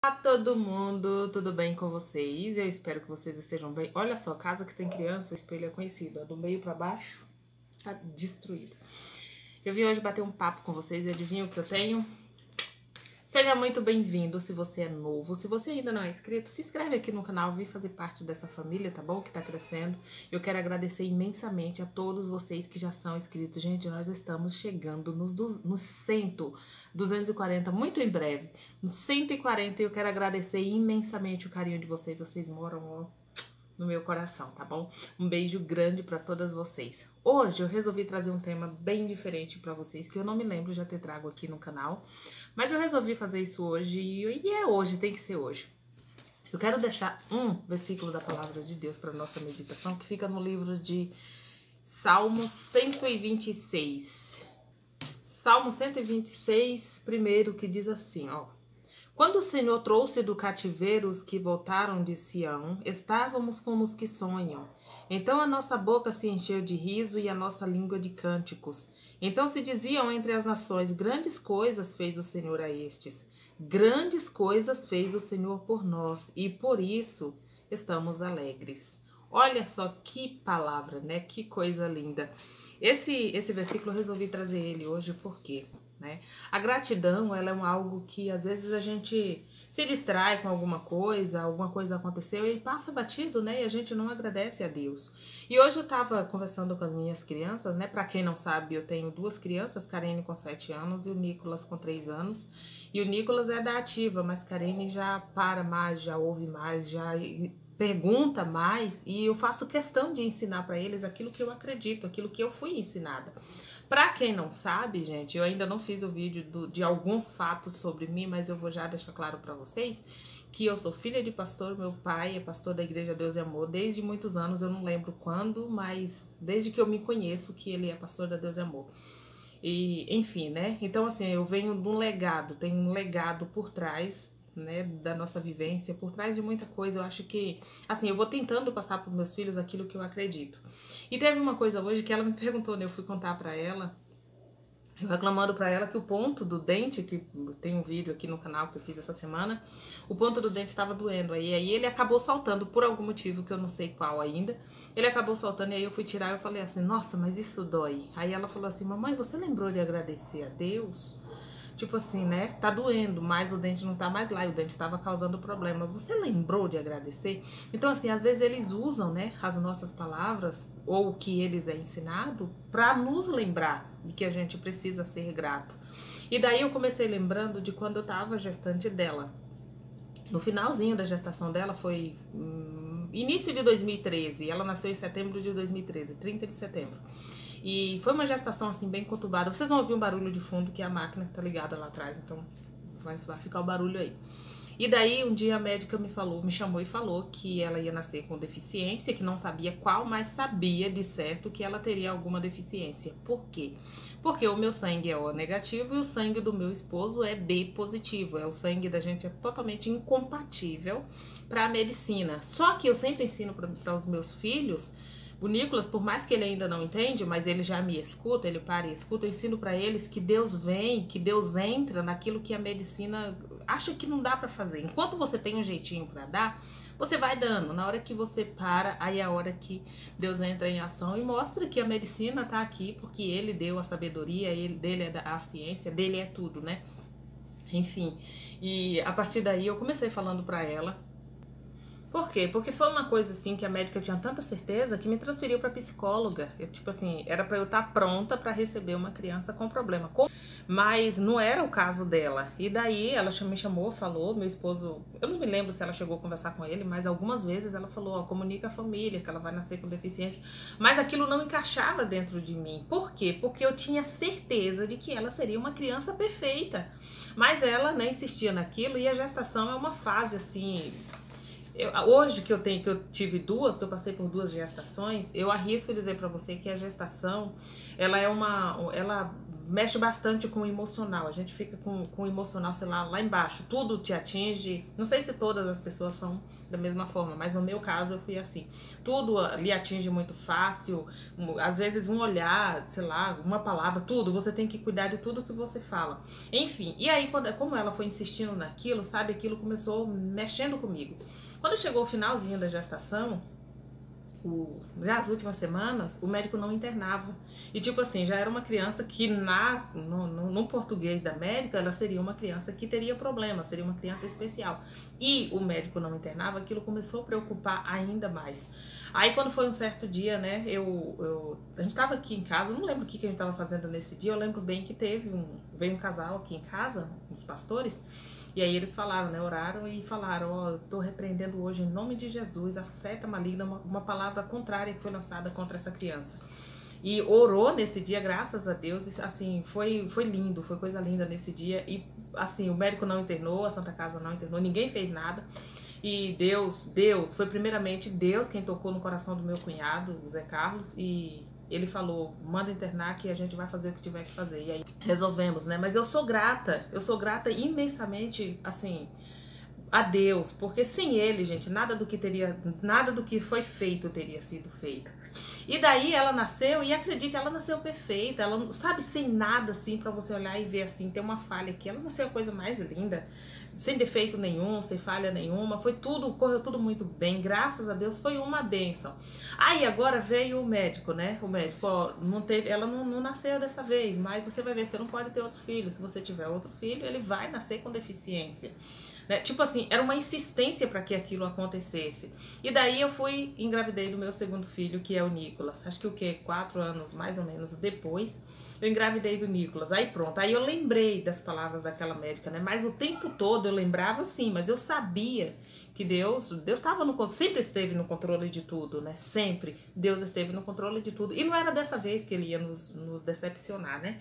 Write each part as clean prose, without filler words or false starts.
Olá todo mundo, tudo bem com vocês? Eu espero que vocês estejam bem. Olha só, casa que tem criança, o espelho é conhecido, ó, do meio pra baixo tá destruído. Eu vim hoje bater um papo com vocês e adivinha o que eu tenho? Seja muito bem-vindo se você é novo. Se você ainda não é inscrito, se inscreve aqui no canal, vem fazer parte dessa família, tá bom? Que tá crescendo. Eu quero agradecer imensamente a todos vocês que já são inscritos. Gente, nós estamos chegando nos 240, muito em breve. Nos 140, eu quero agradecer imensamente o carinho de vocês. Vocês moram, ó, no meu coração, tá bom? Um beijo grande pra todas vocês. Hoje eu resolvi trazer um tema bem diferente pra vocês, que eu não me lembro de já ter trago aqui no canal, mas eu resolvi fazer isso hoje e é hoje, tem que ser hoje. Eu quero deixar um versículo da palavra de Deus para nossa meditação, que fica no livro de Salmo 126. Salmo 126, primeiro, que diz assim, ó: quando o Senhor trouxe do cativeiro os que voltaram de Sião, estávamos como os que sonham. Então a nossa boca se encheu de riso e a nossa língua de cânticos. Então se diziam entre as nações, grandes coisas fez o Senhor a estes. Grandes coisas fez o Senhor por nós e por isso estamos alegres. Olha só que palavra, né? Que coisa linda. Esse versículo eu resolvi trazer ele hoje porque... a gratidão, ela é algo que às vezes a gente se distrai com alguma coisa aconteceu e passa batido, né? E a gente não agradece a Deus. E hoje eu tava conversando com as minhas crianças, né? Pra quem não sabe, eu tenho duas crianças, Karine com 7 anos e o Nicolas com 3 anos. E o Nicolas é da ativa, mas Karine já para mais, já ouve mais, já pergunta mais. E eu faço questão de ensinar pra eles aquilo que eu acredito, aquilo que eu fui ensinada. Pra quem não sabe, gente, eu ainda não fiz o vídeo de alguns fatos sobre mim, mas eu vou já deixar claro pra vocês que eu sou filha de pastor, meu pai é pastor da Igreja Deus e Amor desde muitos anos, eu não lembro quando, mas desde que eu me conheço que ele é pastor da Deus e Amor. E, enfim, né? Então, assim, eu venho de um legado, tem um legado por trás, né, da nossa vivência, por trás de muita coisa. Eu acho que, assim, eu vou tentando passar para os meus filhos aquilo que eu acredito. E teve uma coisa hoje que ela me perguntou, né, eu fui contar para ela, eu reclamando para ela que o ponto do dente, que tem um vídeo aqui no canal que eu fiz essa semana, o ponto do dente estava doendo. Aí ele acabou saltando por algum motivo que eu não sei qual ainda. Ele acabou saltando e aí eu fui tirar e eu falei assim, nossa, mas isso dói. Aí ela falou assim, mamãe, você lembrou de agradecer a Deus? Tipo assim, né? Tá doendo, mas o dente não tá mais lá e o dente tava causando problema. Você lembrou de agradecer? Então, assim, às vezes eles usam, né, as nossas palavras ou o que eles é ensinado pra nos lembrar de que a gente precisa ser grato. E daí eu comecei lembrando de quando eu tava gestante dela. No finalzinho da gestação dela foi início de 2013. Ela nasceu em setembro de 2013, 30 de setembro. E foi uma gestação assim bem conturbada. Vocês vão ouvir um barulho de fundo que é a máquina que tá ligada lá atrás, então vai ficar o barulho aí. E daí um dia a médica me chamou e falou que ela ia nascer com deficiência, que não sabia qual, mas sabia de certo que ela teria alguma deficiência. Por quê? Porque o meu sangue é O negativo e o sangue do meu esposo é B positivo. O sangue da gente é totalmente incompatível para a medicina. Só que eu sempre ensino para os meus filhos. O Nicolas, por mais que ele ainda não entende, mas ele já me escuta, ele para e escuta, eu ensino para eles que Deus vem, que Deus entra naquilo que a medicina acha que não dá para fazer. Enquanto você tem um jeitinho para dar, você vai dando. Na hora que você para, aí é a hora que Deus entra em ação e mostra que a medicina tá aqui porque ele deu a sabedoria, dele é a ciência, dele é tudo, né? Enfim, e a partir daí eu comecei falando para ela. Por quê? Porque foi uma coisa assim que a médica tinha tanta certeza que me transferiu para psicóloga. Tipo assim, era para eu estar pronta para receber uma criança com problema. Mas não era o caso dela. E daí ela me chamou, falou, meu esposo, eu não me lembro se ela chegou a conversar com ele, mas algumas vezes ela falou, ó, comunica a família que ela vai nascer com deficiência. Mas aquilo não encaixava dentro de mim. Por quê? Porque eu tinha certeza de que ela seria uma criança perfeita. Mas ela, né, insistia naquilo e a gestação é uma fase assim... Hoje que eu tive duas, que eu passei por 2 gestações, eu arrisco dizer para você que a gestação, ela mexe bastante com o emocional. A gente fica com o emocional, sei lá embaixo. Tudo te atinge. Não sei se todas as pessoas são da mesma forma, mas no meu caso eu fui assim. Tudo lhe atinge muito fácil. Às vezes um olhar, sei lá, uma palavra, tudo. Você tem que cuidar de tudo que você fala. Enfim, e aí como ela foi insistindo naquilo, sabe? Aquilo começou mexendo comigo. Quando chegou o finalzinho da gestação, já as últimas semanas, o médico não internava. E tipo assim, já era uma criança que no português da médica, ela seria uma criança que teria problema, seria uma criança especial. E o médico não internava, aquilo começou a preocupar ainda mais. Aí quando foi um certo dia, né, a gente tava aqui em casa, eu não lembro o que a gente tava fazendo nesse dia, eu lembro bem que veio um casal aqui em casa, uns pastores, e aí eles falaram, né, oraram e falaram, ó, eu tô repreendendo hoje em nome de Jesus a seta maligna, uma palavra contrária que foi lançada contra essa criança. E orou nesse dia, graças a Deus, e, assim, foi lindo, foi coisa linda nesse dia. E assim, o médico não internou, a Santa Casa não internou, ninguém fez nada. E Deus, foi primeiramente Deus quem tocou no coração do meu cunhado, o Zé Carlos, e ele falou, manda internar que a gente vai fazer o que tiver que fazer. E aí resolvemos, né? Mas eu sou grata imensamente, assim, a Deus, porque sem ele, gente, nada do que foi feito teria sido feito. E daí ela nasceu, e acredite, ela nasceu perfeita, ela, sabe, sem nada assim pra você olhar e ver assim, tem uma falha aqui. Ela nasceu a coisa mais linda, sem defeito nenhum, sem falha nenhuma, correu tudo muito bem, graças a Deus, foi uma bênção. Aí agora veio o médico, né? O médico, ó, ela não nasceu dessa vez, mas você vai ver, você não pode ter outro filho. Se você tiver outro filho, ele vai nascer com deficiência. Né? Tipo assim, era uma insistência para que aquilo acontecesse. E daí eu engravidei do meu segundo filho, que é o Nicolas. Acho que 4 anos mais ou menos depois, eu engravidei do Nicolas. Aí pronto, aí eu lembrei das palavras daquela médica, né? Mas o tempo todo eu lembrava sim, mas eu sabia que Deus sempre esteve no controle de tudo, né? Sempre Deus esteve no controle de tudo. E não era dessa vez que ele ia nos decepcionar, né?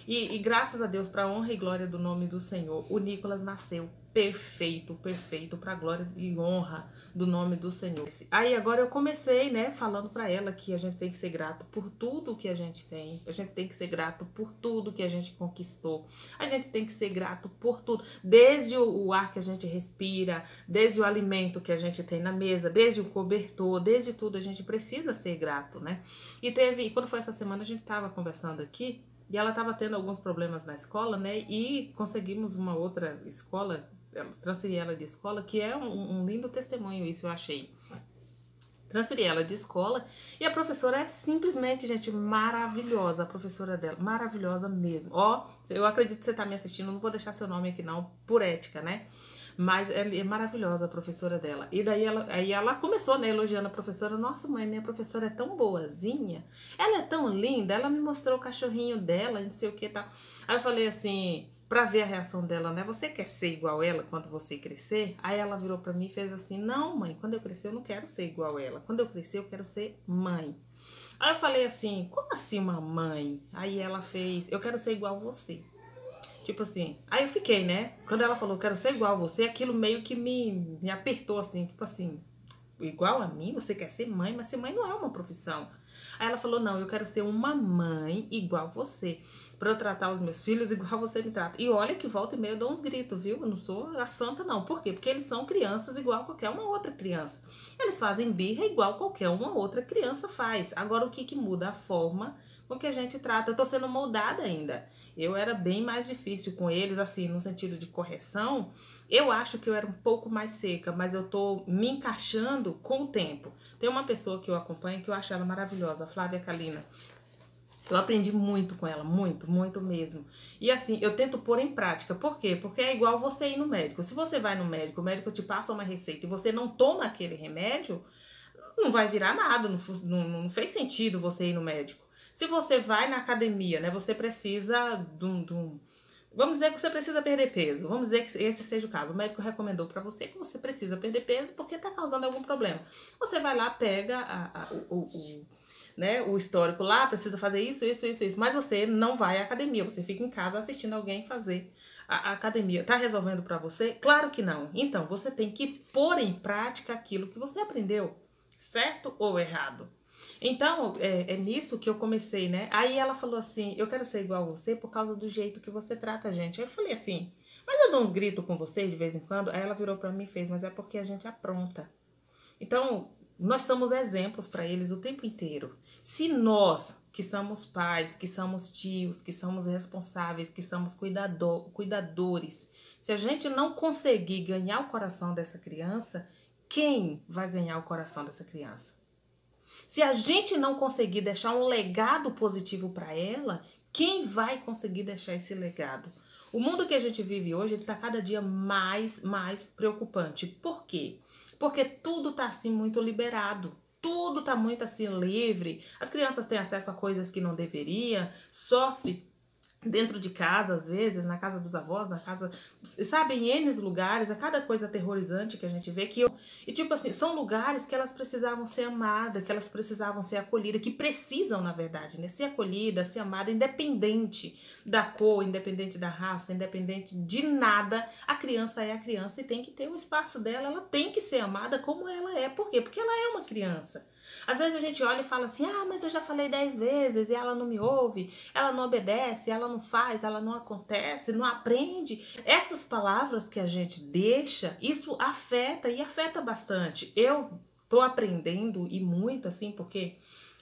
E graças a Deus, para honra e glória do nome do Senhor, o Nicolas nasceu perfeito, para a glória e honra do nome do Senhor. Aí agora eu comecei, né, falando para ela que a gente tem que ser grato por tudo que a gente tem, a gente tem que ser grato por tudo que a gente conquistou, a gente tem que ser grato por tudo, desde o ar que a gente respira, desde o alimento que a gente tem na mesa, desde o cobertor, desde tudo a gente precisa ser grato, né? E quando foi essa semana a gente tava conversando aqui, e ela estava tendo alguns problemas na escola, né? E conseguimos uma outra escola, transferi ela de escola, que é um lindo testemunho, isso eu achei. Transferi ela de escola e a professora é simplesmente, gente, maravilhosa. A professora dela, maravilhosa mesmo. Ó, eu acredito que você tá me assistindo, não vou deixar seu nome aqui não, por ética, né? Mas ela é maravilhosa, a professora dela. E daí ela começou, né, elogiando a professora. Nossa, mãe, minha professora é tão boazinha. Ela é tão linda. Ela me mostrou o cachorrinho dela, não sei o que tal. Aí eu falei assim, pra ver a reação dela, né? Você quer ser igual ela quando você crescer? Aí ela virou pra mim e fez assim, não, mãe, quando eu crescer eu não quero ser igual ela. Quando eu crescer eu quero ser mãe. Aí eu falei assim, como assim uma mãe? Aí ela fez, eu quero ser igual você. Tipo assim, aí eu fiquei, né? Quando ela falou, quero ser igual a você, aquilo meio que me apertou assim, tipo assim, igual a mim? Você quer ser mãe? Mas ser mãe não é uma profissão. Aí ela falou, não, eu quero ser uma mãe igual você, pra eu tratar os meus filhos igual você me trata. E olha que volta e meia eu dou uns gritos, viu? Eu não sou a santa não. Por quê? Porque eles são crianças igual qualquer uma outra criança. Eles fazem birra igual qualquer uma outra criança faz. Agora o que muda? A forma com que a gente trata. Eu tô sendo moldada ainda. Eu era bem mais difícil com eles, assim, no sentido de correção. Eu acho que eu era um pouco mais seca, mas eu tô me encaixando com o tempo. Tem uma pessoa que eu acompanho que eu acho ela maravilhosa, a Flávia Kalina. Eu aprendi muito com ela, muito, muito mesmo. E assim, eu tento pôr em prática. Por quê? Porque é igual você ir no médico. Se você vai no médico, o médico te passa uma receita e você não toma aquele remédio, não vai virar nada, não fez sentido você ir no médico. Se você vai na academia, né, você precisa vamos dizer que você precisa perder peso. Vamos dizer que esse seja o caso. O médico recomendou pra você que você precisa perder peso porque tá causando algum problema. Você vai lá, pega né, o histórico lá, precisa fazer isso. Mas você não vai à academia. Você fica em casa assistindo alguém fazer a academia. Tá resolvendo pra você? Claro que não. Então, você tem que pôr em prática aquilo que você aprendeu. Certo ou errado? Então, é nisso que eu comecei, né? Aí ela falou assim, eu quero ser igual a você por causa do jeito que você trata a gente. Aí eu falei assim, mas eu dou uns gritos com você de vez em quando? Aí ela virou pra mim e fez, mas é porque a gente apronta. Então, nós somos exemplos para eles o tempo inteiro. Se nós, que somos pais, que somos tios, que somos responsáveis, que somos cuidadores, se a gente não conseguir ganhar o coração dessa criança, quem vai ganhar o coração dessa criança? Se a gente não conseguir deixar um legado positivo para ela, quem vai conseguir deixar esse legado? O mundo que a gente vive hoje está cada dia mais preocupante. Por quê? Porque tudo está assim muito liberado. Tudo está muito assim livre. As crianças têm acesso a coisas que não deveria, sofre dentro de casa, às vezes, na casa dos avós, na casa, sabe, em N lugares, a cada coisa aterrorizante que a gente vê, e tipo assim, são lugares que elas precisavam ser amadas, que elas precisavam ser acolhidas, que precisam, na verdade, né, ser acolhida, ser amada, independente da cor, independente da raça, independente de nada, a criança é a criança e tem que ter o espaço dela, ela tem que ser amada como ela é. Por quê? Porque ela é uma criança. Às vezes a gente olha e fala assim, ah, mas eu já falei 10 vezes e ela não me ouve, ela não obedece, ela não faz, ela não acontece, não aprende. Essas palavras que a gente deixa, isso afeta e afeta bastante. Eu tô aprendendo e muito assim, porque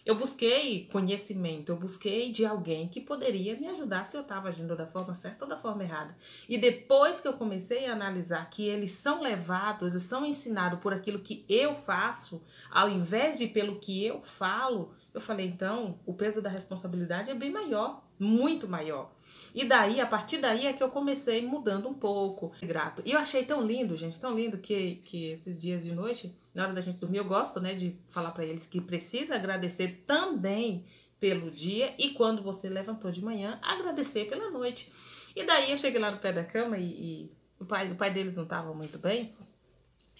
eu busquei conhecimento, eu busquei de alguém que poderia me ajudar se eu estava agindo da forma certa ou da forma errada. E depois que eu comecei a analisar que eles são levados, eles são ensinados por aquilo que eu faço, ao invés de pelo que eu falo, eu falei, então, o peso da responsabilidade é bem maior, muito maior. E daí, a partir daí é que eu comecei mudando um pouco. Grato. E eu achei tão lindo, gente, tão lindo que esses dias de noite, na hora da gente dormir, eu gosto, né, de falar pra eles que precisa agradecer também pelo dia e quando você levantou de manhã, agradecer pela noite. E daí eu cheguei lá no pé da cama e o pai deles não estava muito bem.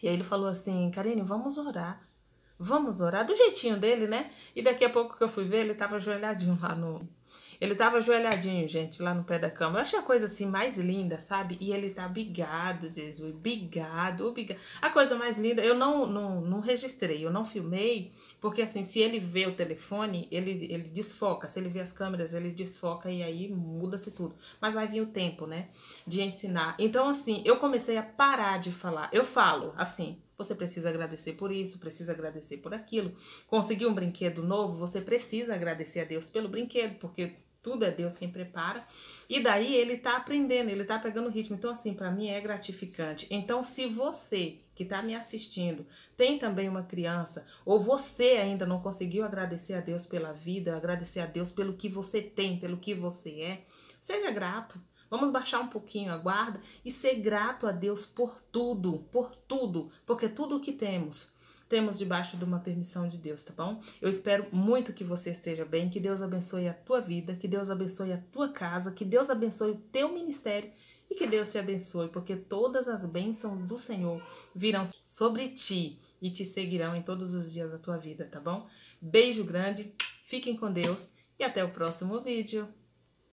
E aí ele falou assim, Karine, vamos orar. Vamos orar, do jeitinho dele, né? E daqui a pouco que eu fui ver, ele tava ajoelhadinho lá no... Ele tava ajoelhadinho, gente, lá no pé da cama. Eu achei a coisa assim mais linda, sabe? E ele tá bigado, Jesus, bigado. A coisa mais linda, eu não registrei, eu não filmei, porque assim, se ele vê o telefone, ele desfoca. Se ele vê as câmeras, ele desfoca e aí muda-se tudo. Mas vai vir o tempo, né, de ensinar. Então, assim, eu comecei a parar de falar. Eu falo, assim, você precisa agradecer por isso, precisa agradecer por aquilo. Conseguiu um brinquedo novo, você precisa agradecer a Deus pelo brinquedo, porque tudo é Deus quem prepara. E daí ele tá aprendendo, ele tá pegando o ritmo. Então, assim, pra mim é gratificante. Então, se você que tá me assistindo tem também uma criança, ou você ainda não conseguiu agradecer a Deus pela vida, agradecer a Deus pelo que você tem, pelo que você é, seja grato. Vamos baixar um pouquinho a guarda e ser grato a Deus por tudo, porque tudo o que temos debaixo de uma permissão de Deus, tá bom? Eu espero muito que você esteja bem, que Deus abençoe a tua vida, que Deus abençoe a tua casa, que Deus abençoe o teu ministério e que Deus te abençoe, porque todas as bênçãos do Senhor virão sobre ti e te seguirão em todos os dias da tua vida, tá bom? Beijo grande, fiquem com Deus e até o próximo vídeo.